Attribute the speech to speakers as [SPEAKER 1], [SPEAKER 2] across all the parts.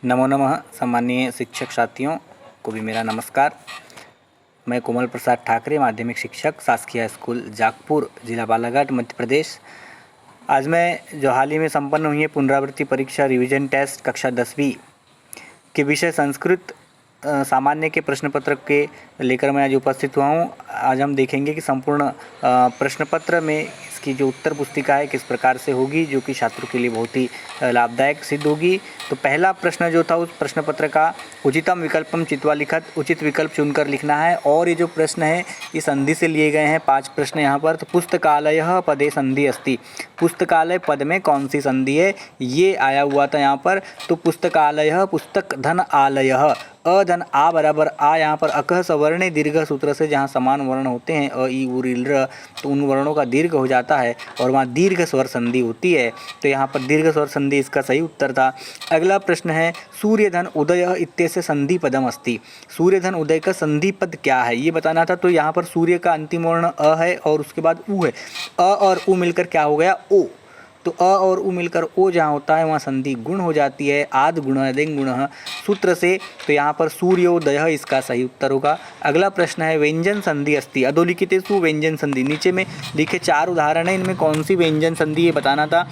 [SPEAKER 1] नमो नमः। सम्मानीय शिक्षक साथियों को भी मेरा नमस्कार। मैं कोमल प्रसाद ठाकरे, माध्यमिक शिक्षक, शासकीय स्कूल जागपुर, जिला बालाघाट, मध्य प्रदेश। आज मैं जो हाल ही में संपन्न हुई है पुनरावृत्ति परीक्षा रिवीजन टेस्ट कक्षा 10वीं के विषय संस्कृत सामान्य के प्रश्न पत्र के लेकर मैं आज उपस्थित हुआ हूँ। आज हम देखेंगे कि संपूर्ण प्रश्न पत्र में इसकी जो उत्तर पुस्तिका है किस प्रकार से होगी, जो कि छात्रों के लिए बहुत ही लाभदायक सिद्ध होगी। तो पहला प्रश्न जो था उस प्रश्न पत्र का उचितम विकल्पम चित्वा लिखत, उचित विकल्प चुनकर लिखना है। और ये जो प्रश्न है ये संधि से लिए गए हैं, 5 प्रश्न यहाँ पर। तो पुस्तकालय पदे संधि अस्ति, पुस्तकालय पद में कौन सी संधि है ये आया हुआ था यहाँ पर। तो पुस्तकालय पुस्तक धन आलय, अधन आ बराबर आ, यहाँ पर अकह सवर्णे दीर्घ सूत्र से जहाँ समान वर्ण होते हैं अ ई उ ऋ र, तो उन वर्णों का दीर्घ हो जाता है और वहाँ दीर्घ स्वर संधि होती है। तो यहाँ पर दीर्घ स्वर संधि इसका सही उत्तर था। अगला प्रश्न है सूर्यधन उदय इत्यस्य संधि पदम अस्ति, सूर्यधन उदय का संधि पद क्या है ये बताना था। तो यहाँ पर सूर्य का अंतिम वर्ण अ है और उसके बाद उ है, अ और उ मिलकर क्या हो गया ओ। तो अ और उ मिलकर ओ जहाँ होता है वहाँ संधि गुण हो जाती है, आद गुण देंग गुण सूत्र से। तो यहाँ पर सूर्योदय इसका सही उत्तर होगा। अगला प्रश्न है व्यंजन संधि अस्ति, अधोलिखितेषु व्यंजन संधि, नीचे में लिखे 4 उदाहरण है, इनमें कौन सी व्यंजन संधि ये बताना था।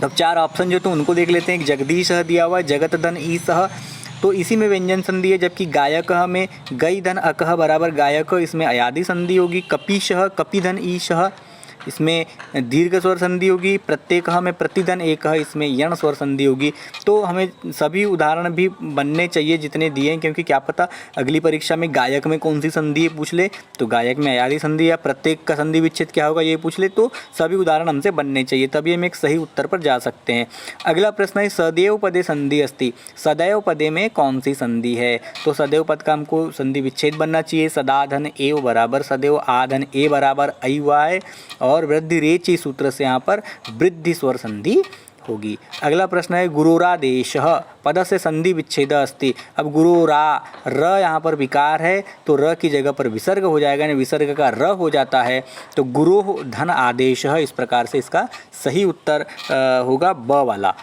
[SPEAKER 1] तब 4 ऑप्शन जो तो उनको देख लेते हैं। जगदीश दिया हुआ है, जगत धन ईसह, तो इसी में व्यंजन संधि है। जबकि गायक में गई धन अकह बराबर गायक, इसमें अयादि संधि होगी। कपीशः कपिधन ईशः, इसमें दीर्घ स्वर संधि होगी। प्रत्येक में प्रतिधन एक है, इसमें यण स्वर संधि होगी। तो हमें सभी उदाहरण भी बनने चाहिए जितने दिए हैं, क्योंकि क्या पता अगली परीक्षा में गायक में कौन सी संधि पूछ ले, तो गायक में अयादि संधि या प्रत्येक का संधि विच्छेद क्या होगा ये पूछ ले। तो सभी उदाहरण हमसे बनने चाहिए, तभी हम एक सही उत्तर पर जा सकते हैं। अगला प्रश्न है सदैव पदे संधि अस्ति, सदैव पदे में कौन सी संधि है। तो सदैव पद का हमको संधि विच्छेद बनना चाहिए। सदाधन एव बराबर सदैव आधन ए बराबर ऐ वाय, और वृद्धि रेचि सूत्र से यहाँ पर वृद्धि स्वर संधि होगी। अगला प्रश्न है गुरोरादेशः पद से संधि विच्छेद अस्ति। अब गुरोरा र यहाँ पर विकार है, तो र की जगह पर विसर्ग हो जाएगा, यानी विसर्ग का र हो जाता है। तो गुरो धन आदेशः, इस प्रकार से इसका सही उत्तर होगा ब वाला।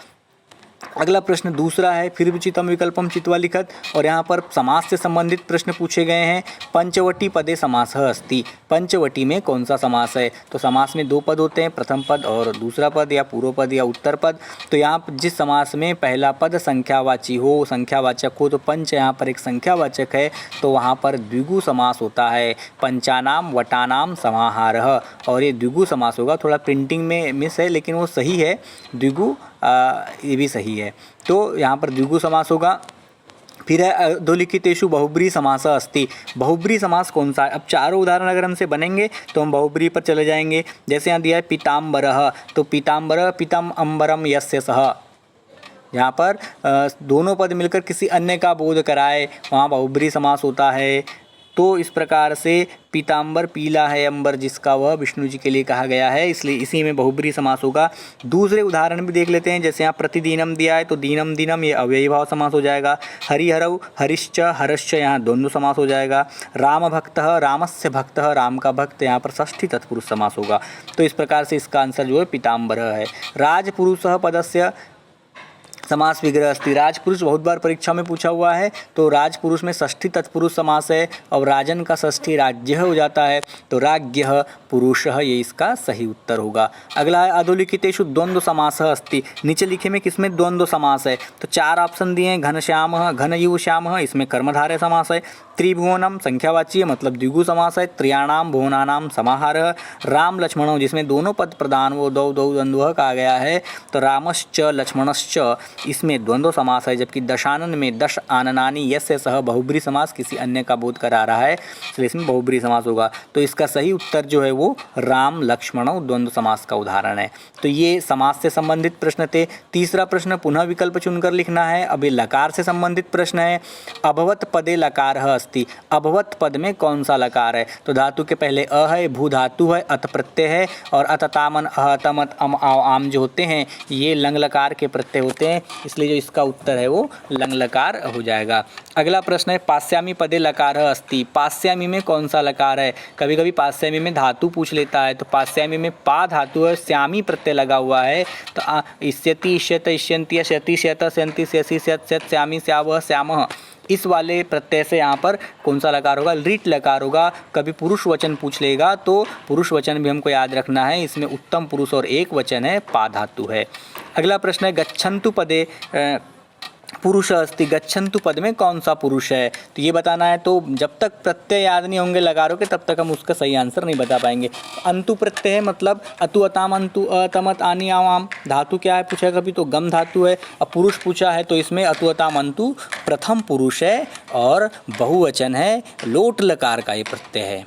[SPEAKER 1] अगला प्रश्न दूसरा है फिर उचितम विकल्पम चित्वा लिखत, और यहाँ पर समास से संबंधित प्रश्न पूछे गए हैं। पंचवटी पदे समासः अस्ति, पंचवटी में कौन सा समास है। तो समास में 2 पद होते हैं, प्रथम पद और दूसरा पद, या पूर्व पद या उत्तर पद। तो यहाँ जिस समास में पहला पद संख्यावाची हो, संख्यावाचक हो, तो पंच यहाँ पर एक संख्यावाचक है, तो वहाँ पर द्विगु समास होता है। पंचानाम वटानाम समाहारः, और ये द्विगु समास होगा। थोड़ा प्रिंटिंग में मिस है लेकिन वो सही है, द्विगु ये भी सही है। तो यहाँ पर द्विगु समास होगा। फिर है अधोलिखितेषु बहुब्री समास अस्ति, बहुब्री समास कौन सा है। अब चारों उदाहरण अगर हमसे बनेंगे तो हम बहुब्री पर चले जाएंगे। जैसे यहाँ दिया है पीताम्बरः, तो पीताम्बर पीतम अम्बरम यस्य सः, यहाँ पर दोनों पद मिलकर किसी अन्य का बोध कराए, वहाँ बहुब्री समास होता है। तो इस प्रकार से पीताम्बर पीला है अंबर जिसका, वह विष्णु जी के लिए कहा गया है, इसलिए इसी में बहुब्री समास होगा। दूसरे उदाहरण भी देख लेते हैं। जैसे यहाँ प्रतिदिनम दिया है, तो दीनम दिनम ये अव्ययी भाव समास हो जाएगा। हरिहरौ हरिश्च हरश्च, यहाँ द्वंद्व समास हो जाएगा। राम भक्तः रामस्य भक्तः, राम का भक्त, यहाँ पर षष्ठी तत्पुरुष समास होगा। तो इस प्रकार से इसका आंसर जो है पीताम्बरः है। राजपुरुषः पदस्य समास विग्रह अस्ति, राजपुरुष बहुत बार परीक्षा में पूछा हुआ है, तो राजपुरुष में षष्ठी तत्पुरुष समास है, और राजन का षष्ठी राज्य हो जाता है, तो राज्ञः पुरुषः, ये इसका सही उत्तर होगा। अगला है अधोलिखितेषु द्वंद्व समासः अस्ति, नीचे लिखे में किसमें द्वंद्व समास है। तो 4 ऑप्शन दिए हैं। घनश्यामः घनयुश्यामः, इसमें कर्मधारय समास है। त्रिभुवनम संख्यावाची है, मतलब द्विगु समास है। त्रयाणाम भुवनानाम समाहारः। राम लक्ष्मणौ, जिसमें दोनों पद प्रधान वो दौ दौ द्वंद्व कहा गया है, तो रामश्च लक्ष्मणश्च, इसमें द्वंद्व समास है। जबकि दशानन में दश आननानि यस्य सह बहुब्री समास किसी अन्य का बोध करा रहा है, इसलिए इसमें बहुब्री समास होगा। तो इसका सही उत्तर जो है वो राम लक्ष्मणौ द्वंद्व समास का उदाहरण है। तो ये समास से संबंधित प्रश्न थे। तीसरा प्रश्न पुनः विकल्प चुनकर लिखना है। अभी लकार से संबंधित प्रश्न है। अभवत पदे लकारः अस्ति, अभवत पद में कौन सा लकार है। तो धातु के पहले अ है, भू धातु है, अत प्रत्यय है, और अततामन अहतमत अम आव आम जो होते हैं ये लंग लकार के प्रत्यय होते हैं। इसलिए जो इसका उत्तर है वो लंग लकार हो जाएगा। अगला प्रश्न है पास्यामी पदे लकारः अस्ति। पास्यामी में कौन सा लकार है? कभी कभी पास्यामी में धातु पूछ लेता है, तो पास्यामी में पा धातु है, श्यामी प्रत्यय लगा हुआ है, तो इष्यति इष्यत इष्यन्ति शति शयत शयन्ति शयसि शयत शयत श्यामी श्यावः श्यामः, इस वाले प्रत्यय से यहाँ पर कौन सा लकार होगा? लिट लकार होगा। कभी पुरुष वचन पूछ लेगा तो पुरुष वचन भी हमको याद रखना है, इसमें उत्तम पुरुष और एक वचन है, पा धातु है। अगला प्रश्न है गच्छन्तु पदे पुरुष अस्ति। गच्छन्तु पद में कौन सा पुरुष है? तो ये बताना है। तो जब तक प्रत्यय याद नहीं होंगे लकारों के तब तक हम उसका सही आंसर नहीं बता पाएंगे। अंतु प्रत्यय है, मतलब अतु अताम अंतु अतमत आनी आवाम। धातु क्या है पूछा कभी, तो गम धातु है। अब पुरुष पूछा है तो इसमें अतु अताम अंतु प्रथम पुरुष है और बहुवचन है, लोट लकार का ये प्रत्यय है।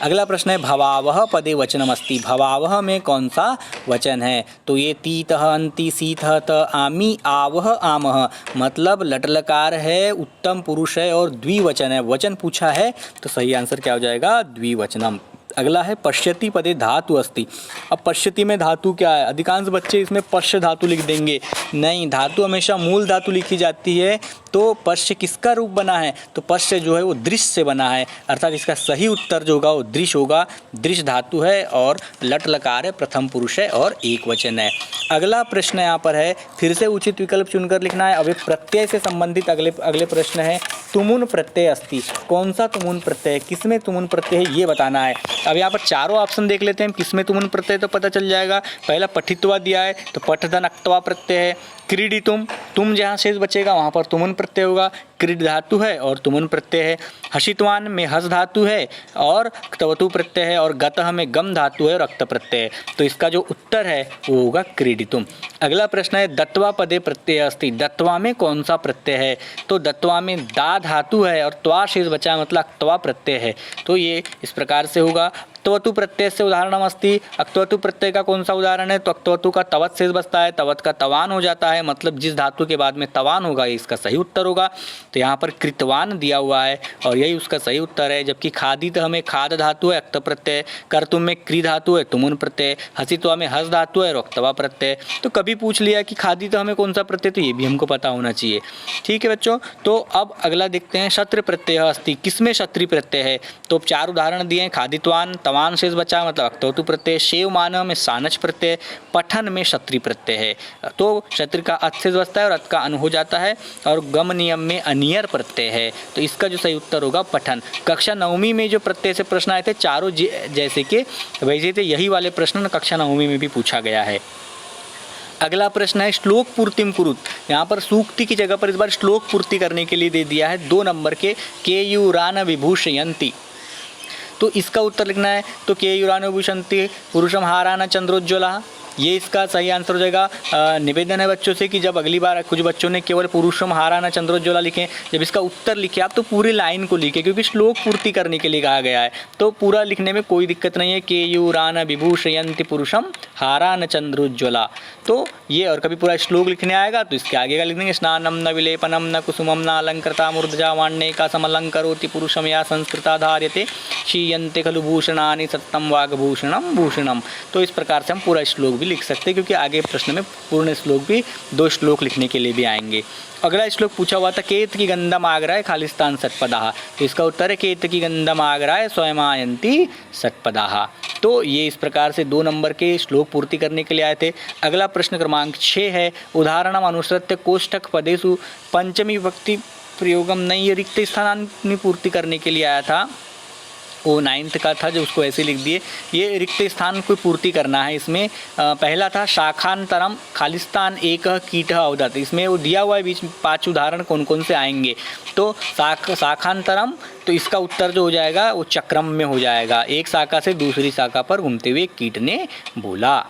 [SPEAKER 1] अगला प्रश्न है भवावह पदे वचनमस्ति। भवावह में कौन सा वचन है? तो ये तीतः अंति सीतः त आमी आवह आमह, मतलब लटलकार है, उत्तम पुरुष है और द्विवचन है। वचन पूछा है तो सही आंसर क्या हो जाएगा? द्विवचनम। अगला है पश्यति पदे धातु अस्ति। अब पश्यति में धातु क्या है? अधिकांश बच्चे इसमें पश्य धातु लिख देंगे। नहीं, धातु हमेशा मूल धातु लिखी जाती है। तो पश्य किसका रूप बना है? तो पश्य जो है वो दृश्य से बना है, अर्थात इसका सही उत्तर जो होगा वो दृश्य होगा। दृश्य धातु है और लट लकार है, प्रथम पुरुष है और एक वचन है। अगला प्रश्न यहाँ पर है, फिर से उचित विकल्प चुनकर लिखना है। अब प्रत्यय से संबंधित अगले प्रश्न है तुमुन प्रत्यय अस्ति। कौन सा तुमुन प्रत्यय है? किसमें तुमुन प्रत्यय है ये बताना है। अब यहाँ पर चारों ऑप्शन देख लेते हैं, किसमें तुमुन प्रत्यय तो पता चल जाएगा। पहला पठित्वा दिया है तो पठधन अक्त्वा प्रत्यय है। क्रीडितुम, तुम जहाँ शेष बचेगा वहाँ पर तुमुन प्रत्यय होगा। क्रीड धातु है और तुमुन प्रत्यय है। हसितवान में हस धातु है और क्तवतु प्रत्यय है और गतः में गम धातु है और अक्त प्रत्यय है। तो इसका जो उत्तर है वो होगा क्रीडितुम। अगला प्रश्न है दत्वा पदे प्रत्यय अस्ति। दत्वा में कौन सा प्रत्यय है? तो दत्वा में दा धातु है और त्वा शेष बचा, मतलब अक्त्वा प्रत्यय है। तो ये इस प्रकार से होगा। अक्तवतु प्रत्यय से उदाहरणम अस्ति। अक्तवतु प्रत्यय का कौन सा उदाहरण है? तो अक्तवतु का तवत शेष बचता है, तवत का तवान हो जाता है, मतलब जिस धातु के बाद में तवान होगा ये इसका सही उत्तर होगा। तो यहाँ पर कृतवान दिया हुआ है और यही उसका सही उत्तर है। जबकि खादित हमें खाद धातु है, अक्त प्रत्यय। कर्तुम में क्री धातु है, तुमुन प्रत्यय। हसित्वा में हस धातु है, रक्तवा प्रत्यय। तो कभी पूछ लिया कि खादित हमें कौन सा प्रत्यय, तो ये भी हमको पता होना चाहिए। ठीक है बच्चों, तो अब अगला देखते हैं क्षत्र प्रत्यय अस्ति। किसमें क्षत्रिय प्रत्यय है? तो चार उदाहरण दिए हैं। खादित्वान, तवान शेष बचा मतलब अक्तवतु प्रत्यय। शेव मानव में सानच प्रत्यय। पठन में क्षत्रिय प्रत्यय है, तो क्षत्रिय का अत शेष बचता है और अत का अनु हो जाता है। और गम नियम में अनियर प्रत्यय है, तो इसका जो सही उत्तर होगा पठन। कक्षा नवमी में जो प्रत्यय से प्रश्न आए थे चारों जैसे कि वैसे थे, यही वाले प्रश्न कक्षा नवमी में भी पूछा गया है। अगला प्रश्न है श्लोक पूर्तिम कुरुत। यहाँ पर सूक्ति की जगह पर इस बार श्लोक पूर्ति करने के लिए दे दिया है 2 नंबर के केयूरान विभूषयन्ति। तो इसका उत्तर लिखना है। तो केयूरान विभूषयन्ति पुरुषम हारान चंद्रोज्ज्वला, ये इसका सही आंसर हो जाएगा। निवेदन है बच्चों से कि जब अगली बार कुछ बच्चों ने केवल पुरुषम हारान चंद्रोज्ज्वला लिखें, जब इसका उत्तर लिखे आप तो पूरी लाइन को लिखें, क्योंकि श्लोक पूर्ति करने के लिए कहा गया है। तो पूरा लिखने में कोई दिक्कत नहीं है। केयूरान विभूषयन्ति पुरुषम हारान चंद्रोज्ज्वला, तो ये और कभी पूरा श्लोक लिखने आएगा तो इसके आगे का लिख देंगे। स्नानम न विलेपनम न कुसुमम न अलंकृता मूर्धजा वाण्येका समलंकरोति पुरुषम या संस्कृता धार्यते क्षीयन्ते खलु भूषणानि सत्तम वाग्भूषणम भूषणम। तो इस प्रकार से हम पूरा श्लोक भी लिख सकते हैं, क्योंकि आगे प्रश्न में पूर्ण श्लोक भी 2 श्लोक लिखने के लिए भी आएंगे। अगला श्लोक पूछा हुआ था केत की गंधम आग्राय खालिस्तान सत्पदाः, तो इसका उत्तर है केत की गंधम आग्राय स्वयमायन्ति सत्पदाः। तो ये इस प्रकार से 2 नंबर के श्लोक पूर्ति करने के लिए आए थे। अगला प्रश्न क्रमांक 6 है उदाहरणम अनुसृत्य कोष्ठक पदेषु पंचमी विभक्ति प्रयोगम। नहीं, रिक्त स्थानानि पूर्ति करने के लिए आया था, वो 9th का था जो उसको ऐसे लिख दिए। ये रिक्त स्थान को पूर्ति करना है। इसमें पहला था शाखांतरम खालिस्तान एक कीट अवदत। इसमें वो दिया हुआ है बीच में 5 उदाहरण कौन कौन से आएंगे। तो शाखांतरम, तो इसका उत्तर जो हो जाएगा वो चक्रम में हो जाएगा। एक शाखा से दूसरी शाखा पर घूमते हुए कीट ने बोला।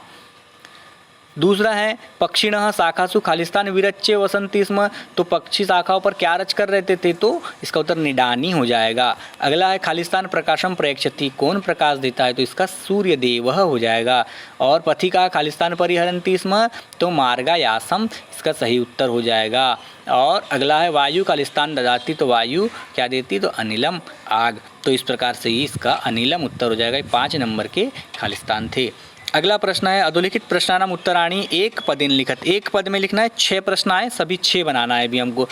[SPEAKER 1] दूसरा है पक्षिणः शाखासु खालिस्तान विरच्य वसंती स्म, तो पक्षी शाखाओं पर क्या रच कर रहते थे, तो इसका उत्तर निडानी हो जाएगा। अगला है खालिस्तान प्रकाशम प्रयच्छति, कौन प्रकाश देता है, तो इसका सूर्य देव हो जाएगा। और पथिका खालिस्तान परिहरन्ति स्म, तो मार्गायासम इसका सही उत्तर हो जाएगा। और अगला है वायु खालिस्तान ददाती, तो वायु क्या देती, तो अनिलम आग। तो इस प्रकार से ही इसका अनिलम उत्तर हो जाएगा। 5 नंबर के खालिस्तान थे। अगला प्रश्न है अधोलिखित प्रश्नानाम उत्तराणी एक पदेन लिखत। एक पद में लिखना है, 6 प्रश्न आए, सभी 6 बनाना है अभी हमको।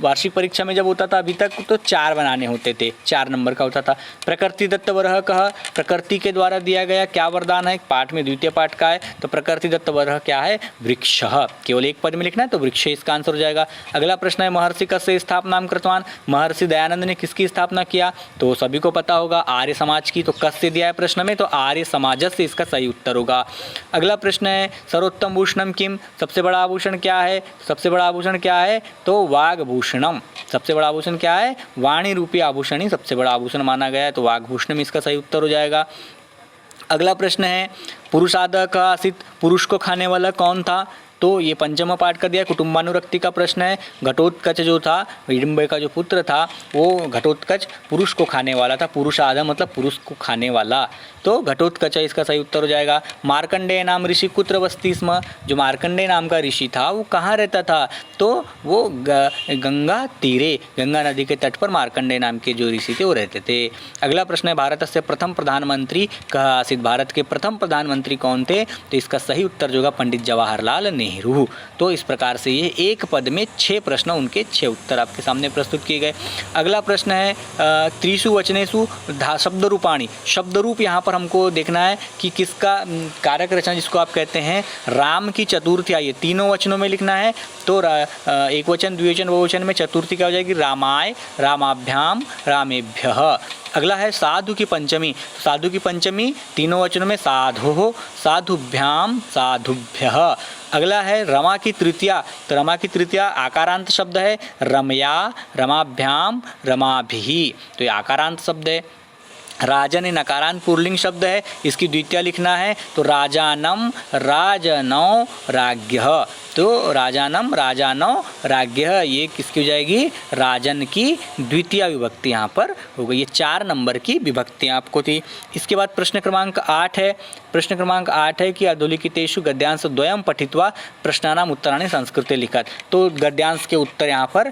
[SPEAKER 1] वार्षिक परीक्षा में जब होता था अभी तक तो 4 बनाने होते थे, 4 नंबर का होता था। प्रकृति दत्त वरह कह, प्रकृति के द्वारा दिया गया क्या वरदान है, पाठ में द्वितीय पाठ का है, तो प्रकृति दत्त वरह क्या है, वृक्ष। केवल एक पद में लिखना है तो वृक्ष इसका आंसर हो जाएगा। अगला प्रश्न है महर्षि कस्य स्थापनाम कृतवान, महर्षि दयानंद ने किसकी स्थापना किया, तो सभी को पता होगा आर्य समाज की, तो कस्य दिया है प्रश्न में, तो आर्य समाज से इसका सही उत्तर होगा। अगला प्रश्न है सर्वोत्तम भूषणम किम, सबसे बड़ा आभूषण क्या है, सबसे बड़ा आभूषण क्या है, तो वागभूषणम। सबसे बड़ा आभूषण क्या है, वाणी रूपी आभूषण ही सबसे बड़ा आभूषण माना गया है, तो वागभूषणम इसका सही उत्तर हो जाएगा। अगला प्रश्न है पुरुषादः कः आसीत्, पुरुष को खाने वाला कौन था, तो ये पंचम पाठ का दिया, कुटुंबानुरक्ति का प्रश्न है। घटोत्कच जो था, हिडिंबा का जो पुत्र था, वो घटोत्कच पुरुष को खाने वाला था, पुरुषादः मतलब पुरुष को खाने वाला, तो घटोत्कच इसका सही उत्तर हो जाएगा। मार्कंडेय नाम ऋषि कुत्र वसति स्म, जो मार्कंडेय नाम का ऋषि था वो कहाँ रहता था, तो वो गंगा तीरे, गंगा नदी के तट पर मार्कंडेय नाम के जो ऋषि थे वो रहते थे। अगला प्रश्न है भारत से प्रथम प्रधानमंत्री कः आसीत्, भारत के प्रथम प्रधानमंत्री कौन थे, तो इसका सही उत्तर जो होगा पंडित जवाहरलाल नेहरू। तो इस प्रकार से ये एक पद में 6 प्रश्न, उनके 6 उत्तर आपके सामने प्रस्तुत किए गए। अगला प्रश्न है त्रिषु वचनेषु शब्द रूपाणी, शब्द रूप यहाँ पर हमको देखना है कि किसका कारक रचना जिसको आप कहते हैं राम की चतुर्थी आई है, तीनों वचनों में लिखना है, तो एक वचन द्विवचन बहुवचन में चतुर्थी क्या हो जाएगी, रामाय, रामाभ्याम, रामेभ्यः। अगला है साधु की पंचमी, साधु की पंचमी तीनों वचनों में साधु, साधुभ्याम, साधुभ्यः। अगला है रमा की तृतीया, तो रमा की तृतीया आकारांत शब्द है, रमया, रमाभ्याम, रमाभिः, तो ये आकारांत शब्द है। राजन नकारांत पुल्लिंग शब्द है, इसकी द्वितीय लिखना है, तो राजानम, राजनौ, राज्ञः, तो राजानम, राजानौ, राज्ञः, ये किसकी हो जाएगी, राजन की द्वितीय विभक्ति यहाँ पर हो गई। ये 4 नंबर की विभक्तियाँ आपको थी। इसके बाद प्रश्न क्रमांक 8 है, प्रश्न क्रमांक 8 है कि अधोलिखितेषु गद्यांश द्वयं पठित्वा प्रश्नानाम उत्तराणि संस्कृते लिखत, तो गद्यांश के उत्तर यहाँ पर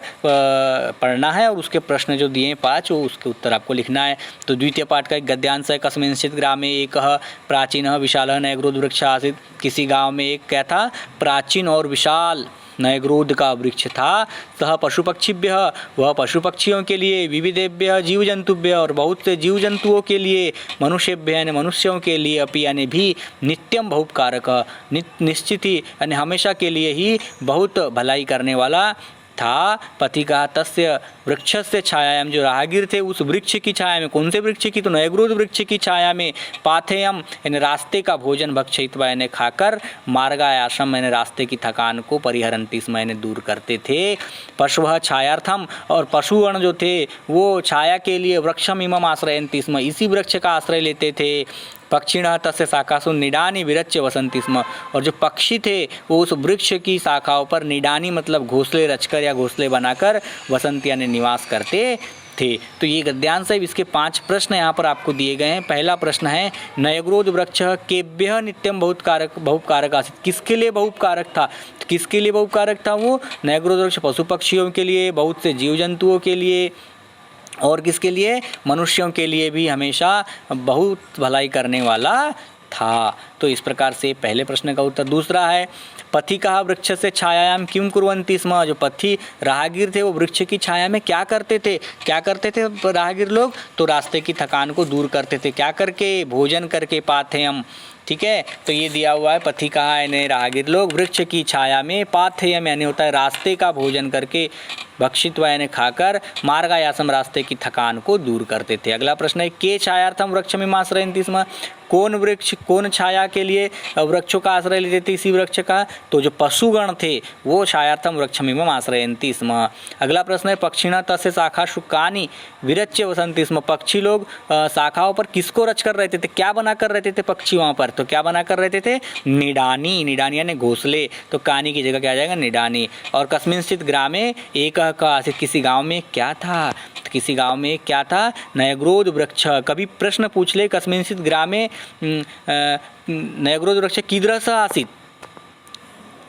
[SPEAKER 1] पढ़ना है और उसके प्रश्न जो दिए 5 वो उसके उत्तर आपको लिखना है। तो द्वितीय पाठ का एक गद्यांश है, कस्मिंश्चित् ग्रामे एकः प्राचीनः विशालः नयग्रोध वृक्षः आसीत्, किसी गांव में एक क्या था, प्राचीन और विशाल नयग्रोध का वृक्ष था। सह पशु पक्षीभ्य, वह पशु पक्षियों के लिए, विविधेभ्य जीव जंतुभ्य, और बहुत से जीव जंतुओं के लिए, मनुष्यभ्य यानी मनुष्यों के लिए, अपि यानी भी, नित्यम बहुपकारक, निश्चित ही यानी हमेशा के लिए ही बहुत भलाई करने वाला था। पति का तस्य वृक्ष से छायाम, जो राहगीर थे उस वृक्ष की छाया में, कौन से वृक्ष की, तो नयग्रोध वृक्ष की छाया में, पाथेयम यानी रास्ते का भोजन, भक्षयित्वा यानी खाकर, मार्गायासम यानी रास्ते की थकान को, परिहरन्ति स्म यानी दूर करते थे। पशुः छायार्थम, और पशुगण जो थे वो छाया के लिए वृक्षम इमम आश्रयन्ति स्म, इसी वृक्ष का आश्रय लेते थे। पक्षिणः तस्य शाखासु निडानि विरच्य वसन्ति स्म, और जो पक्षी थे वो उस वृक्ष की शाखाओं पर निडानी मतलब घोंसले रचकर या घोंसले बनाकर वसंत यानी निवास करते थे। तो ये गद्यांश है, इसके 5 प्रश्न यहाँ पर आपको दिए गए हैं। पहला प्रश्न है नयग्रोध वृक्ष केभ्यः नित्यम बहुपकारक आसीत्, किसके लिए बहुपकारक था, तो किसके लिए बहुपकारक था वो, नयग्रोध वृक्ष पशु पक्षियों के लिए, बहुत से जीव जंतुओं के लिए, और किसके लिए, मनुष्यों के लिए भी हमेशा बहुत भलाई करने वाला था। तो इस प्रकार से पहले प्रश्न का उत्तर। दूसरा है पथि कहा वृक्ष से छायायाम किम कुर्वन्ति स्म, जो पथि राहगीर थे वो वृक्ष की छाया में क्या करते थे, क्या करते थे राहगीर लोग, तो रास्ते की थकान को दूर करते थे, क्या करके, भोजन करके, पाथेयम, ठीक है। तो ये दिया हुआ है पथि कहा यानी राहगीर लोग वृक्ष की छाया में, पाथेयम यानी होता है रास्ते का भोजन करके, भक्षित्वा यानी खाकर, मार्गायासम रास्ते की थकान को दूर करते थे। अगला प्रश्न है के छायार्थम वृक्षमिम आश्रयन्ति स्म, कौन वृक्ष, कौन छाया के लिए वृक्षों का आश्रय लेते थे, इसी वृक्ष का, तो जो पशुगण थे वो छायार्थम वृक्षमिम आश्रयन्ति स्म। अगला प्रश्न है पक्षिणः तस्य शाखा शुकानि विरच्य वसन्ति स्म, पक्षी लोग शाखाओं पर किसको रच कर रहते थे, क्या बना कर रहते थे पक्षी वहाँ पर, तो क्या बना कर रहते थे, निडानी, निडानी यानी घोंसले, तो कानी की जगह क्या आ जाएगा, निडानी। और कस्मिंश्चित् ग्रामे एकः का, किसी गांव में क्या था, तो किसी गांव में क्या था, नयग्रोध वृक्ष। कभी प्रश्न पूछ ले कस्मिंश्चित् ग्रामे नयग्रोध वृक्ष कीदृश आसीत्,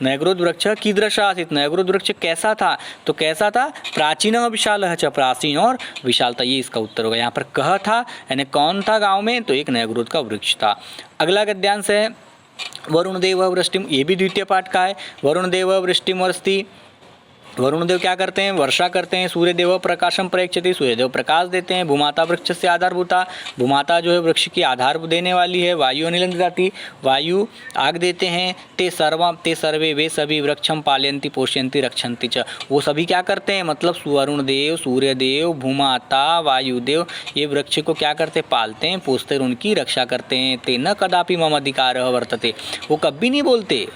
[SPEAKER 1] नयग्रोध वृक्ष कीदृश आसीत्, नयग्रोध वृक्ष कैसा था, तो कैसा था, प्राचीन विशालः च, प्राचीन और विशालता, ये इसका उत्तर होगा। यहाँ पर कह था यानी कौन था गांव में, तो एक नयग्रोध का वृक्ष था। अगला गद्यांश है वरुण देव वृष्टिम, ये भी द्वितीय पाठ का है। वरुण देव वृष्टिम वर्षति, वरुण देव क्या करते हैं? वर्षा करते हैं। सूर्य देव प्रकाशम प्रयच्छति, सूर्य देव प्रकाश देते हैं। भूमाता वृक्ष से आधारभूता, भूमाता जो है वृक्ष की आधार देने वाली है। वायु अनिलं ददाति, वायु आग देते हैं। ते सर्वे वे सभी वृक्षम पालयन्ति पोषयन्ति रक्षन्ति च, वो सभी क्या करते हैं? मतलब वरुण देव, सूर्य देव, भूमाता, वायुदेव, ये वृक्ष को क्या करते? पालते हैं, पोषते, उनकी रक्षा करते हैं। ते न कदापि मम अधिकार वर्तते, वो कभी नहीं बोलते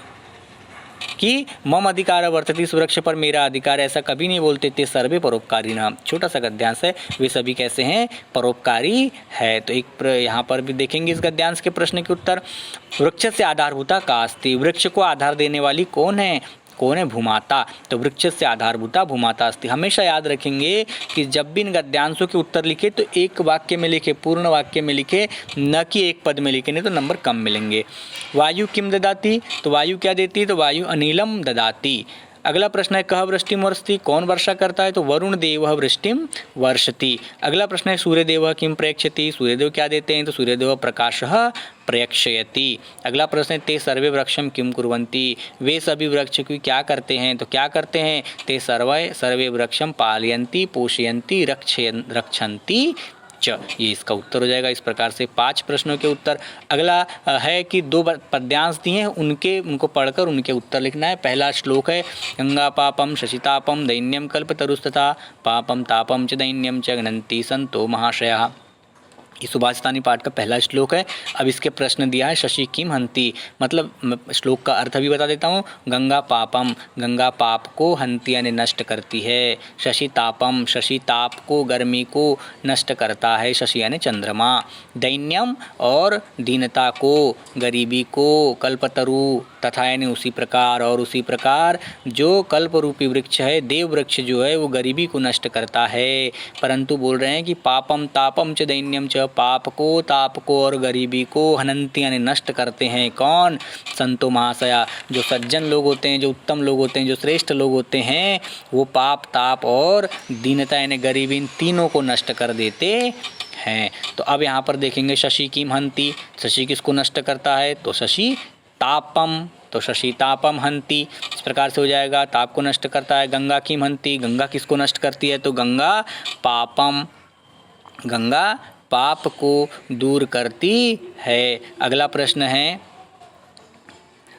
[SPEAKER 1] कि मम अधिकार वर्तते, इस वृक्ष पर मेरा अधिकार, ऐसा कभी नहीं बोलते। ते सर्वे परोपकारी नाम, छोटा सा गद्यांश है, वे सभी कैसे हैं? परोपकारी है। तो एक यहाँ पर भी देखेंगे इस गद्यांश के प्रश्न के उत्तर। वृक्ष से आधारभूता का अस्ति, वृक्ष को आधार देने वाली कौन है? भूमाता, तो वृक्ष से आधारभूता भूमाता अस्ति। हमेशा याद रखेंगे कि जब भी इन गद्यांशों के उत्तर लिखे तो एक वाक्य में लिखे, पूर्ण वाक्य में लिखे, न कि एक पद में लिखे, नहीं तो नंबर कम मिलेंगे। वायु किम ददाति, तो वायु क्या देती है? तो वायु अनिलम ददाति। अगला प्रश्न है कह वृष्टिम वर्षति, कौन वर्षा करता है? तो वरुण देव वृष्टिम वर्षति। अगला प्रश्न है सूर्यदेव किम प्रेक्षति, सूर्यदेव क्या देते हैं? तो सूर्यदेव प्रकाशः प्रेक्षयति। अगला प्रश्न है ते सर्वे वृक्षम किम कुर्वन्ति, वे सभी वृक्ष की क्या करते हैं? तो क्या करते हैं? ते सर्वे वृक्षम पालयन्ति पोषयन्ति रक्षन्ति च, ये इसका उत्तर हो जाएगा। इस प्रकार से 5 प्रश्नों के उत्तर। अगला है कि 2 पद्यांश दिए हैं, उनको पढ़कर उनके उत्तर लिखना है। पहला श्लोक है गंगा पापम शशितापम दैन्यम कल्पतरुस्तथा पापम तापम च दैन्यम च गणन्ति संतो महाशयाः, ये सुभाषितानी पाठ का पहला श्लोक है। अब इसके प्रश्न दिया है शशि किम हंति, मतलब श्लोक का अर्थ भी बता देता हूँ। गंगा पापम, गंगा पाप को हंति यानी नष्ट करती है। शशि तापम, शशि ताप को, गर्मी को नष्ट करता है, शशि यानी चंद्रमा। दैन्यम और दीनता को, गरीबी को। कल्पतरु तथा यानी उसी प्रकार, और उसी प्रकार जो कल्प रूपी वृक्ष है, देव वृक्ष जो है वो गरीबी को नष्ट करता है। परंतु बोल रहे हैं कि पापम तापम च दैन्यम च, पाप को, ताप को और गरीबी को हनन्ति यानी नष्ट करते हैं। कौन? संतो महाशया, जो सज्जन लोग होते हैं, जो उत्तम लोग होते हैं, जो श्रेष्ठ लोग होते हैं, वो पाप, ताप और दीनता यानी गरीबी, इन तीनों को नष्ट कर देते हैं। तो अब यहाँ पर देखेंगे शशि किम हंति, शशि किसको नष्ट करता है? तो शशि तापम, तो शशि तापम हंति, इस प्रकार से हो जाएगा। ताप को नष्ट करता है। गंगा किम हंति, गंगा किसको नष्ट करती है? तो गंगा पापम, गंगा पाप को दूर करती है। अगला प्रश्न है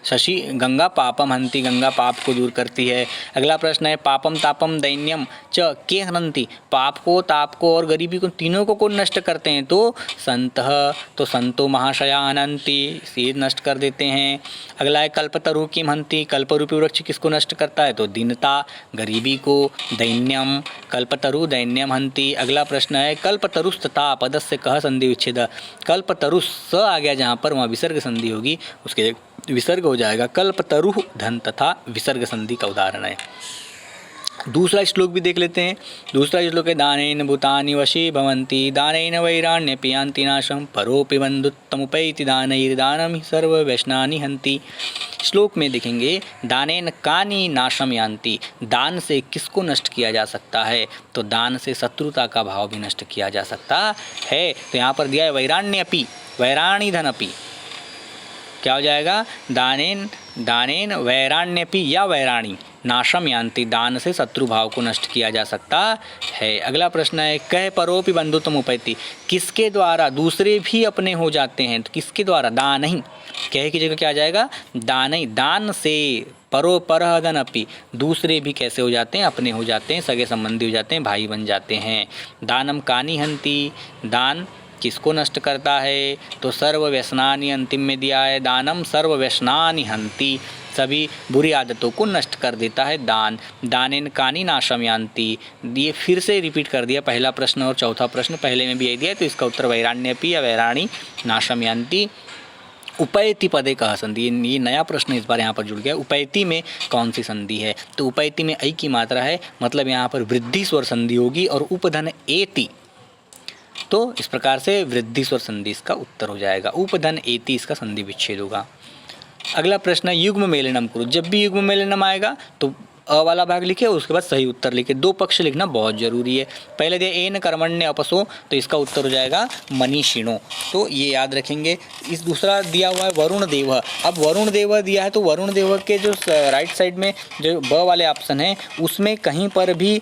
[SPEAKER 1] शशि गंगा पापम हंति, गंगा पाप को दूर करती है। अगला प्रश्न है पापम तापम दैन्यम च के हनन्ति, पाप को, ताप को और गरीबी को, तीनों को कौन नष्ट करते हैं? तो संतः, तो संतो महाशया हनन्ति, ये नष्ट कर देते हैं। अगला है कल्पतरु किम हंति, कल्परूपी वृक्ष किसको नष्ट करता है? तो दीनता, गरीबी को। दैन्यम, कल्पतरु दैन्यम हंति। अगला प्रश्न है कल्पतरुस्तथा पदस्य कह संधि विच्छेद, कल्पतरुस स आ गया जहाँ पर वहाँ विसर्ग संधि होगी, उसके विसर्ग हो जाएगा। कल्पतरु धन तथा विसर्ग संधि का उदाहरण है। दूसरा श्लोक भी देख लेते हैं। दूसरा श्लोक है दानेन भूतानि वशी भवन्ति दानेन वैराण्यपि यान्ति नाशं परोपि बन्धुत्तमुपैति दानैर्दानं हि सर्वव्यसनानि हन्ति। श्लोक में देखेंगे दानेन कानि नाशम यान्ति, दान से किसको नष्ट किया जा सकता है? तो दान से शत्रुता का भाव भी नष्ट किया जा सकता है। तो यहाँ पर दिया है वैराण्यपि, वैराणी धनपि, क्या हो जाएगा? दानेन वैराण्यपि या वैराणी नाशम यान्ति, दान से शत्रु भाव को नष्ट किया जा सकता है। अगला प्रश्न है कह परोपि बंधुत्वम उपैति, किसके द्वारा दूसरे भी अपने हो जाते हैं? तो किसके द्वारा? दान ही, कह की जगह क्या आ जाएगा? दान ही। दान से परो परह धनपि, दूसरे भी कैसे हो जाते हैं? अपने हो जाते हैं, सगे संबंधी हो जाते हैं, भाई बन जाते हैं। दानम कानि हन्ति, दान किसको नष्ट करता है? तो सर्व व्यसनानि, अंतिम में दिया है दानम सर्व व्यसनानि हन्ति, सभी बुरी आदतों को नष्ट कर देता है दान। दानेन कानि नाशम यान्ति, ये फिर से रिपीट कर दिया पहला प्रश्न और चौथा प्रश्न, पहले में भी यही दिया, तो इसका उत्तर वैराण्यपि या वैराणी नाशम यान्ति। उपैति पदे कह संधि, ये नया प्रश्न इस बार यहाँ पर जुड़ गया। उपैति में कौन सी संधि है? तो उपैति में ऐ की मात्रा है, मतलब यहाँ पर वृद्धि स्वर संधि होगी, और उपधन एति, तो इस प्रकार से वृद्धि स्वर संधि इसका उत्तर हो जाएगा। उपधन एति इसका संधि विच्छेद होगा। अगला प्रश्न है युग्म मेलनम कुरु, जब भी युग्म मेलनम आएगा तो अ वाला भाग लिखे, उसके बाद सही उत्तर लिखे। दो पक्ष लिखना बहुत ज़रूरी है। पहले दिया एन कर्मण्य अपसो, तो इसका उत्तर हो जाएगा मनीषिणो, तो ये याद रखेंगे। इस दूसरा दिया हुआ है वरुण देव। अब वरुण देव दिया है तो वरुण देव के जो राइट साइड में जो ब वाले ऑप्शन है उसमें कहीं पर भी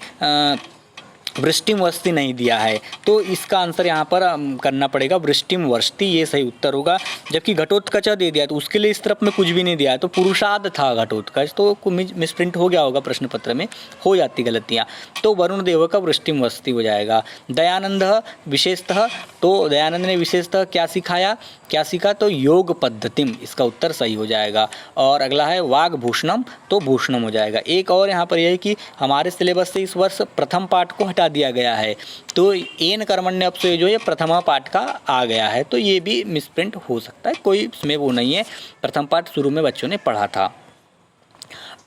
[SPEAKER 1] वृष्टिम वस्ति नहीं दिया है, तो इसका आंसर यहाँ पर करना पड़ेगा वृष्टिम वर्ष्टि, ये सही उत्तर होगा। जबकि घटोत्कच दे दिया तो उसके लिए इस तरफ में कुछ भी नहीं दिया है, तो पुरुषाद था घटोत्कच, तो मिसप्रिंट हो गया होगा, प्रश्न पत्र में हो जाती गलतियाँ। तो वरुण देव का वृष्टिम वस्ति हो जाएगा। दयानंद विशेषतः, तो दयानंद ने विशेषतः क्या सिखाया, क्या सीखा, तो योग पद्धतिम, इसका उत्तर सही हो जाएगा। और अगला है वाग्भूषणम, तो भूषणम हो जाएगा। एक और यहाँ पर यह है कि हमारे सिलेबस से इस वर्ष प्रथम पाठ को हटा दिया गया है, तो एन कर्मण्य अपसो जो ये प्रथमा पाठ का आ गया है, तो ये भी मिसप्रिंट हो सकता है, कोई इसमें वो नहीं है। प्रथम पाठ शुरू में बच्चों ने पढ़ा था।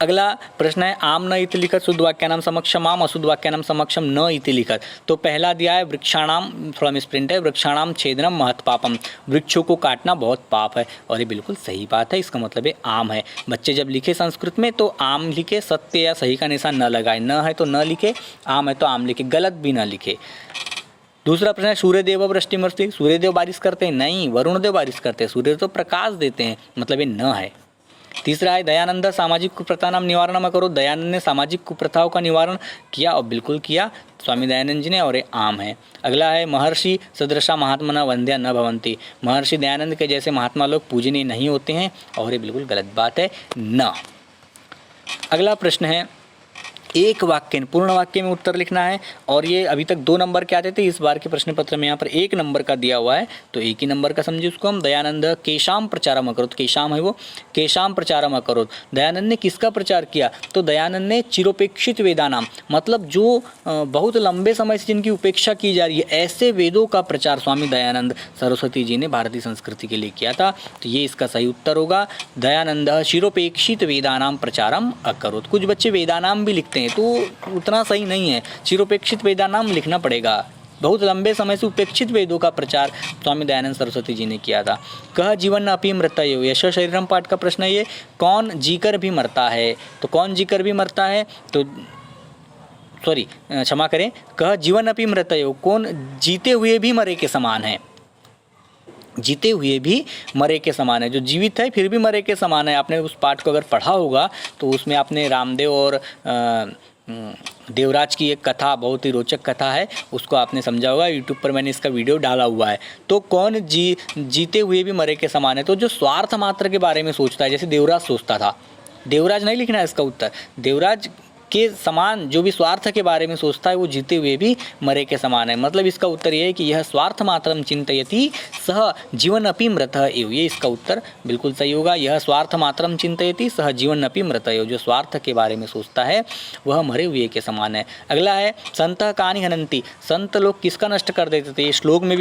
[SPEAKER 1] अगला प्रश्न है आम न इति लिखत शुद्ध वाक्यानाम समक्षम आम, अशुद्ध वाक्यानाम समक्षम न इति लिखत। तो पहला दिया है वृक्षाणाम, थोड़ा मिसप्रिंट है, वृक्षाणाम छेदनम महत पापम, वृक्षों को काटना बहुत पाप है, और ये बिल्कुल सही बात है, इसका मतलब है आम है। बच्चे जब लिखे संस्कृत में तो आम लिखे, सत्य या सही का निशान न लगाए, न है तो न लिखे, आम है तो आम लिखे, गलत भी न लिखे। दूसरा प्रश्न है सूर्यदेव वृष्टिमर्षि, सूर्यदेव बारिश करते हैं, नहीं, वरुण देव बारिश करते हैं, सूर्य तो प्रकाश देते हैं, मतलब ये न है। तीसरा है दयानंद सामाजिक कुप्रथा नाम निवारण करो, दयानंद ने सामाजिक कुप्रथाओं का निवारण किया, और बिल्कुल किया स्वामी दयानंद जी ने, और ये आम है। अगला है महर्षि सदृशा महात्मना वंद्या न भवंती, महर्षि दयानंद के जैसे महात्मा लोग पूजनीय नहीं होते हैं, और ये बिल्कुल गलत बात है, न। अगला प्रश्न है एक वाक्य पूर्ण वाक्य में उत्तर लिखना है, और ये अभी तक 2 नंबर के आते थे, इस बार के प्रश्न पत्र में यहाँ पर 1 नंबर का दिया हुआ है, तो 1 ही नंबर का समझिए उसको हम। दयानंद केशाम प्रचारम अकरोत, केशाम है वो, केशाम प्रचारम अकरोत, दयानंद ने किसका प्रचार किया, तो दयानंद ने चिरोपेक्षित वेदानाम, मतलब जो बहुत लंबे समय से जिनकी उपेक्षा की जा रही है, ऐसे वेदों का प्रचार स्वामी दयानंद सरस्वती जी ने भारतीय संस्कृति के लिए किया था, तो ये इसका सही उत्तर होगा। दयानंद चिरोपेक्षित वेदानाम प्रचारम अकरोत। कुछ बच्चे वेदानाम भी लिखते हैं, तो उतना सही नहीं है, चिरोपेक्षित वेदानाम लिखना पड़ेगा। बहुत लंबे समय से उपेक्षित वेदों का प्रचार स्वामी दयानंद सरस्वती जी ने किया था। कह जीवन अपि मृतयो, यश शरीरम पाठ का प्रश्न है ये, कौन जीकर भी मरता है, तो कौन जीकर भी मरता है, तो सॉरी क्षमा करें, कह जीवन अपि मृतयो, कौन जीते हुए भी मरे के समान है, जीते हुए भी मरे के समान है, जो जीवित है फिर भी मरे के समान है। आपने उस पाठ को अगर पढ़ा होगा तो उसमें आपने रामदेव और देवराज की एक कथा, बहुत ही रोचक कथा है, उसको आपने समझा होगा, यूट्यूब पर मैंने इसका वीडियो डाला हुआ है। तो कौन जीते हुए भी मरे के समान है, तो जो स्वार्थ मात्र के बारे में सोचता है, जैसे देवराज सोचता था, देवराज नहीं लिखना है इसका उत्तर, देवराज के समान जो भी स्वार्थ के बारे में सोचता है वो जीते हुए भी मरे के समान है। मतलब इसका उत्तर ये है कि यह स्वार्थ मात्रम चिंतयति सह जीवन अपि मृतः एव, ये इसका उत्तर बिल्कुल सही होगा। यह स्वार्थ मात्रम चिंतयति सह जीवन अपि मृतः, जो स्वार्थ के बारे में सोचता है वह मरे हुए के समान है। अगला है संतः कानि हनन्ति, संत लोग किसका नष्ट कर देते थे, श्लोक में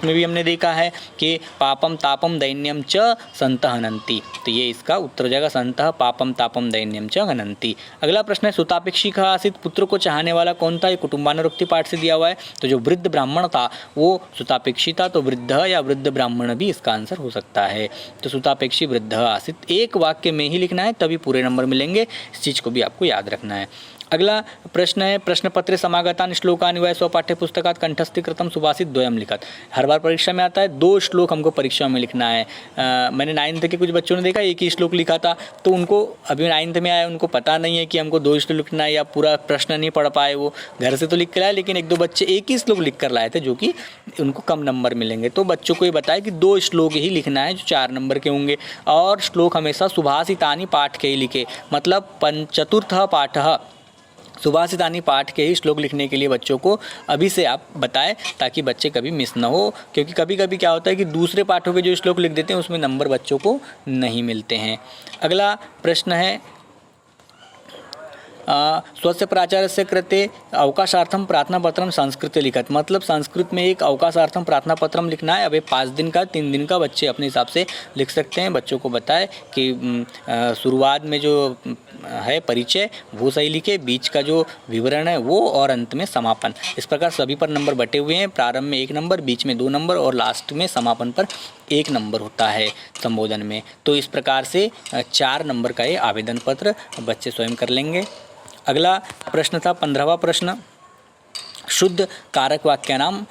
[SPEAKER 1] भी हमने देखा है कि पापम तापम दैन्यम च संतः हनन्ति, तो ये इसका उत्तर हो जाएगा, संतः पापम तापम दैन्यम च हनन्ति। अगला प्रश्न है सापेक्षिक आसित, पुत्र को चाहने वाला कौन था, ये कुटुंबानुरक्ति पाठ से दिया हुआ है, तो जो वृद्ध ब्राह्मण था वो सुतापेक्षी था, तो वृद्ध या वृद्ध ब्राह्मण भी इसका आंसर हो सकता है। तो सुतापेक्षी वृद्ध आसित, एक वाक्य में ही लिखना है तभी पूरे नंबर मिलेंगे, इस चीज़ को भी आपको याद रखना है। अगला प्रश्न है प्रश्न पत्रे समागतान श्लोकानि वै स्वपाठ्य पुस्तकात् कंठस्थीकृतं सुभाषित द्वयम् लिखत। हर बार परीक्षा में आता है 2 श्लोक हमको परीक्षा में लिखना है। मैंने 9th के कुछ बच्चों ने देखा 1 ही श्लोक लिखा था, तो उनको अभी 9th में आया, उनको पता नहीं है कि हमको 2 श्लोक लिखना है, या पूरा प्रश्न नहीं पढ़ पाए, वो घर से तो लिख कर लाए, लेकिन 1-2 बच्चे 1 ही श्लोक लिख कर लाए थे, जो कि उनको कम नंबर मिलेंगे। तो बच्चों को ये बताया कि 2 श्लोक ही लिखना है जो 4 नंबर के होंगे, और श्लोक हमेशा सुभाषितानि पाठ के ही लिखे, मतलब चतुर्थ पाठः सुभाषितानि पाठ के ही श्लोक लिखने के लिए बच्चों को अभी से आप बताएं, ताकि बच्चे कभी मिस ना हो, क्योंकि कभी कभी क्या होता है कि दूसरे पाठों के जो श्लोक लिख देते हैं उसमें नंबर बच्चों को नहीं मिलते हैं। अगला प्रश्न है स्वस्य प्राचार्यस्य कृते अवकाशार्थम प्रार्थना पत्रम संस्कृत लिखत, मतलब संस्कृत में एक अवकाशार्थम प्रार्थना पत्रम लिखना है। अब ये 5 दिन का 3 दिन का बच्चे अपने हिसाब से लिख सकते हैं। बच्चों को बताएं कि शुरुआत में जो है परिचय वो सही लिखे, बीच का जो विवरण है वो, और अंत में समापन। इस प्रकार सभी पर नंबर बटे हुए हैं, प्रारंभ में 1 नंबर, बीच में 2 नंबर और लास्ट में समापन पर 1 नंबर होता है संबोधन में। तो इस प्रकार से 4 नंबर का ये आवेदन पत्र बच्चे स्वयं कर लेंगे। अगला प्रश्न था 15वां प्रश्न, शुद्ध कारक वाक्य नाम,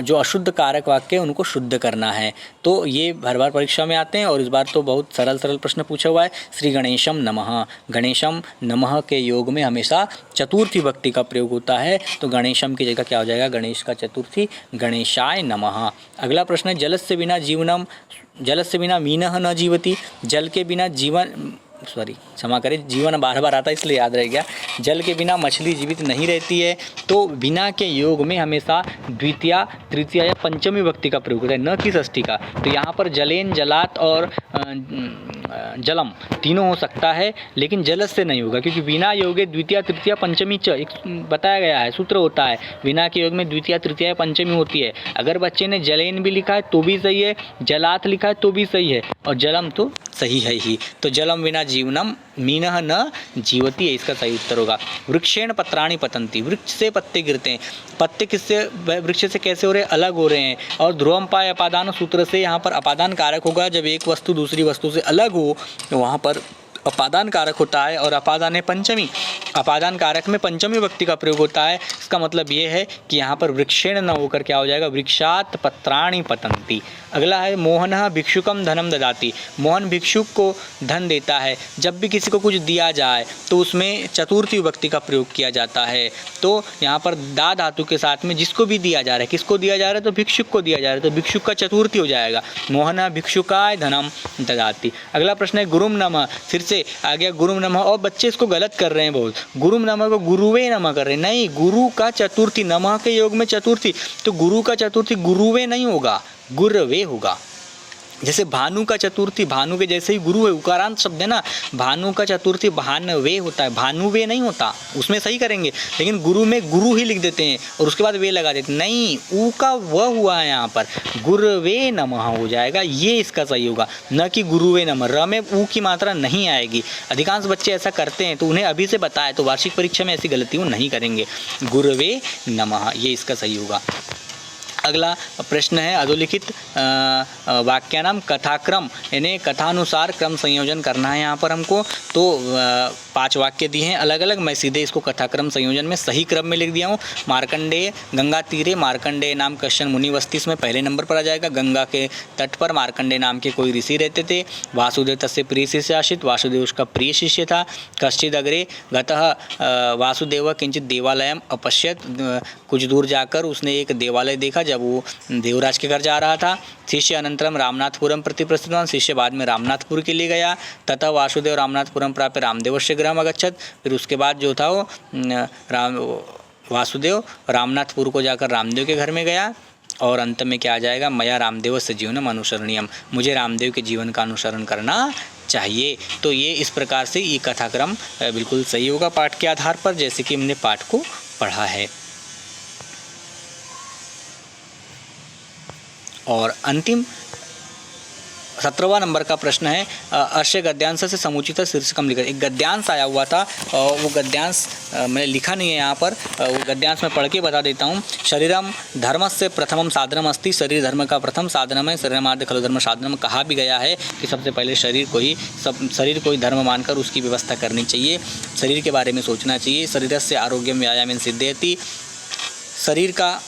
[SPEAKER 1] जो अशुद्ध कारक वाक्य उनको शुद्ध करना है। तो ये हर बार परीक्षा में आते हैं और इस बार तो बहुत सरल प्रश्न पूछा हुआ है। श्री गणेशम नमः, गणेशम नमः के योग में हमेशा चतुर्थी विभक्ति का प्रयोग होता है, तो गणेशम की जगह क्या हो जाएगा, गणेश का चतुर्थी, गणेशाय नमः। अगला प्रश्न है, जलस्य बिना जीवनम, जलस्य बिना मीनः न जीवति, जल के बिना जीवन, क्षमा करें, जीवन बार बार आता है इसलिए याद रह गया, जल के बिना मछली जीवित नहीं रहती है। तो बिना के योग में हमेशा द्वितीया, तृतीया या पंचमी विभक्ति का प्रयोग होता है, न कि षष्ठी का। तो यहाँ पर जलेन, जलात और जलम तीनों हो सकता है, लेकिन जलस से नहीं होगा, क्योंकि बिना योगे द्वितीया, तृतीया, पंचमी च एक बताया गया है, सूत्र होता है, बिना के योग में द्वितीया, तृतीया या पंचमी होती है। अगर बच्चे ने जलेन भी लिखा है तो भी सही है, जलात लिखा है तो भी सही है, और जलम तो सही है ही। तो जलम बिना जीवनम मीनः न जीवती है, इसका सही उत्तर होगा। वृक्षेण पत्राणि पतन्ति, वृक्ष से पत्ते गिरते हैं, पत्ते किससे, वृक्ष से कैसे हो रहे हैं, अलग हो रहे हैं। और ध्रुवम पाय अपादान सूत्र से यहाँ पर अपादान कारक होगा, जब एक वस्तु दूसरी वस्तु से अलग हो तो वहाँ पर अपादान कारक होता है, और अपादान है पंचमी, अपादान कारक में पंचमी विभक्ति का प्रयोग होता है। इसका मतलब ये है कि यहाँ पर वृक्षेण न होकर क्या हो जाएगा, वृक्षात पत्राणि पतन्ति। अगला है, मोहनः भिक्षुकम धनम ददाति, मोहन भिक्षुक को धन देता है। जब भी किसी को कुछ दिया जाए तो उसमें चतुर्थी विभक्ति का प्रयोग किया जाता है। तो यहाँ पर दा धातु के साथ में जिसको भी दिया जा रहा है, किसको दिया जा रहा है, तो भिक्षुक को दिया जा रहा है, तो भिक्षुक का चतुर्थी हो जाएगा, मोहनः भिक्षुकाय धनम ददाति। अगला प्रश्न है, गुरुम नमः, फिर से आ गया गुरुम नमः, और बच्चे इसको गलत कर रहे हैं बहुत, गुरुम नमः को गुरुवे नमः कर रहे हैं, नहीं, गुरु का चतुर्थी, नमः के योग में चतुर्थी, तो गुरु का चतुर्थी गुरुवे नहीं होगा, गुरवे होगा। जैसे भानु का चतुर्थी, भानु के जैसे ही गुरु है, उकारांत शब्द है ना, भानु का चतुर्थी भानवे होता है, भानुवे नहीं होता, उसमें सही करेंगे, लेकिन गुरु में गुरु ही लिख देते हैं और उसके बाद वे लगा देते हैं, नहीं, ऊ का वह हुआ है, यहाँ पर गुरवे नमः हो जाएगा, ये इसका सही होगा, न कि गुरुवे नमः। र में ऊ की मात्रा नहीं आएगी, अधिकांश बच्चे ऐसा करते हैं, तो उन्हें अभी से बताए तो वार्षिक परीक्षा में ऐसी गलतियाँ नहीं करेंगे, गुरवे नमः, ये इसका सही होगा। अगला प्रश्न है, अधोलिखित वाक्यानाम कथाक्रम, यानी कथानुसार क्रम संयोजन करना है यहाँ पर हमको। तो 5 वाक्य दिए हैं अलग अलग, मैं सीधे इसको कथाक्रम संयोजन में सही क्रम में लिख दिया हूँ। मार्कंडेय, गंगा तीरे मार्कंडेय नाम कश्चन मुनि वस्ती, इसमें पहले नंबर पर आ जाएगा। गंगा के तट पर मार्कंडेय नाम के कोई ऋषि रहते थे। वासुदेव तस्य प्रिय शिष्य आशित, वासुदेव उसका प्रिय शिष्य था। कश्चिद अग्रे गतः वासुदेव किंचित देवालयम अपश्यत, कुछ दूर जाकर उसने एक देवालय देखा जब वो देवराज के घर जा रहा था। शिष्य अनंतरम रामनाथपुरम प्रति प्रस्थितवान, शिष्य बाद में रामनाथपुर के लिए गया। तथा वासुदेव रामनाथपुरम प्राप्य रामदेवस्य गृहम अगच्छत, फिर उसके बाद जो था वो वासुदेव रामनाथपुर को जाकर रामदेव के घर में गया। और अंत में क्या आ जाएगा, मया रामदेव से जीवनम अनुसरणीयम, मुझे रामदेव के जीवन का अनुसरण करना चाहिए। तो ये इस प्रकार से ये कथाक्रम बिल्कुल सही होगा पाठ के आधार पर, जैसे कि हमने पाठ को पढ़ा है। और अंतिम 17वां नंबर का प्रश्न है, अश्य गद्यांश से समुचित शीर्षकम लिखा। एक गद्यांश आया हुआ था और वो गद्यांश मैंने लिखा नहीं है यहाँ पर, वो गद्यांश मैं पढ़ के बता देता हूँ। शरीरम धर्मस्य प्रथमम साधनम अस्ति, शरीर धर्म का प्रथम साधनम है। शरीरमाद्य खलु धर्म साधनम, कहा भी गया है कि सबसे पहले शरीर को ही धर्म मानकर उसकी व्यवस्था करनी चाहिए, शरीर के बारे में सोचना चाहिए। शरीरस्य आरोग्यम व्यायामेन सिद्ध्यति, शरीर का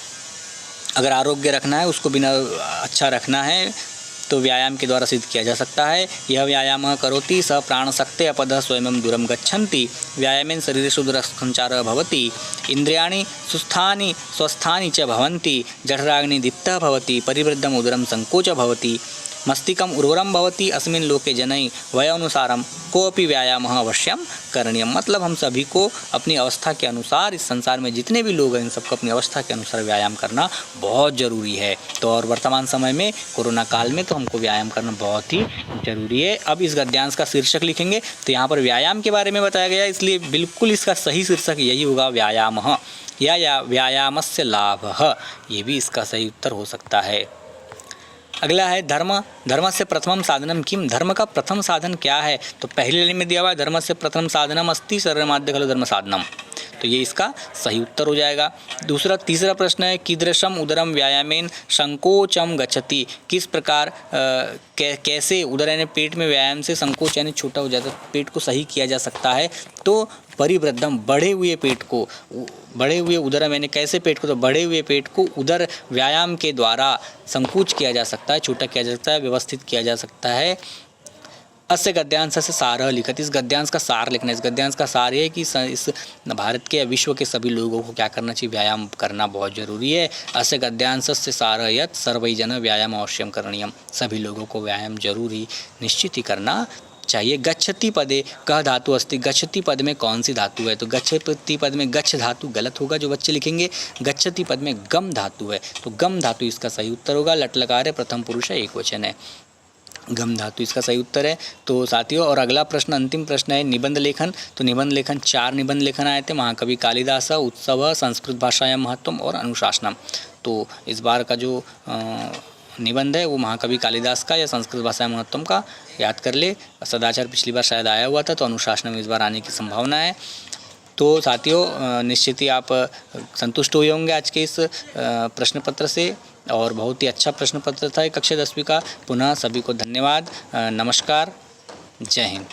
[SPEAKER 1] अगर आरोग्य रखना है, उसको बिना अच्छा रखना है तो व्यायाम के द्वारा सिद्ध किया जा सकता है। यह व्यायाम करोति स प्राणशक्ते अपदः स्वयं दूरम गच्छन्ति, व्यायामेन शरीरे शुद्धरसञ्चारः भवति, इंद्रियाणि सुस्थानि स्वस्थानि च भवन्ति, जठराग्नि दीप्तः भवति, परिवृद्धम् उदरं संकोच भवति, मस्तिष्कम उर्वरम भवति, अस्मिन् लोके जनै वयानुसारम कोऽपि व्यायामः अवश्यम करणीयम। मतलब हम सभी को अपनी अवस्था के अनुसार, इस संसार में जितने भी लोग हैं इन सबको अपनी अवस्था के अनुसार व्यायाम करना बहुत ज़रूरी है। तो और वर्तमान समय में कोरोना काल में तो हमको व्यायाम करना बहुत ही ज़रूरी है। अब इस गद्यांश का शीर्षक लिखेंगे तो यहाँ पर व्यायाम के बारे में बताया गया, इसलिए बिल्कुल इसका सही शीर्षक यही होगा, व्यायामः या व्यायामस्य लाभः, ये भी इसका सही उत्तर हो सकता है। अगला है धर्म से प्रथमम साधनम किम, धर्म का प्रथम साधन क्या है। तो पहली लाइन में दिया हुआ है धर्म से प्रथम साधनम अस्ति शरीरमाद्य खलु धर्म साधनम, तो ये इसका सही उत्तर हो जाएगा। तीसरा प्रश्न है, कीदृशम उदरम व्यायामेन संकोचम गच्छति, किस प्रकार कैसे उदर यानी पेट में व्यायाम से संकोच यानी छोटा हो जाता है, पेट को सही किया जा सकता है। तो परिवृद्धम, बढ़े हुए पेट को, बढ़े हुए उदर मैंने कैसे पेट को, तो बढ़े हुए पेट को उदर व्यायाम के द्वारा संकुच किया जा सकता है, छोटा किया जा सकता है, व्यवस्थित किया जा सकता है। अस्य गद्यांश से सार लिखत, इस गद्यांश का सार लिखना। इस गद्यांश का सार ये है कि इस भारत के विश्व के सभी लोगों को क्या करना चाहिए, व्यायाम करना बहुत जरूरी है। अस्य गद्यांश से सार यत् सर्वै जन व्यायाम अवश्यम करणीयम, सभी लोगों को व्यायाम जरूरी निश्चित ही करना चाहिए। गच्छति पदे कह धातु अस्ति, गच्छति पद में कौन सी धातु है, तो गच्छति पद में गच्छ धातु गलत होगा जो बच्चे लिखेंगे। गच्छति पद में गम धातु है, तो गम धातु इसका सही उत्तर होगा। लट लकार है, प्रथम पुरुष है, एक वचन है, गम धातु इसका सही उत्तर है। तो साथियों, और अगला प्रश्न, अंतिम प्रश्न है निबंध लेखन। तो निबंध लेखन 4 निबंध लेखन आए थे, महाकवि कालिदास, उत्सव, संस्कृत भाषायां महत्वम और अनुशासनम। तो इस बार का जो निबंध है वो महाकवि कालिदास का या संस्कृत भाषा महत्वम का याद कर ले। सदाचार पिछली बार शायद आया हुआ था, तो अनुशासन इस बार आने की संभावना है। तो साथियों, निश्चित ही आप संतुष्ट हुए होंगे आज के इस प्रश्न पत्र से, और बहुत ही अच्छा प्रश्न पत्र था कक्षा 10वीं का। पुनः सभी को धन्यवाद, नमस्कार, जय हिंद।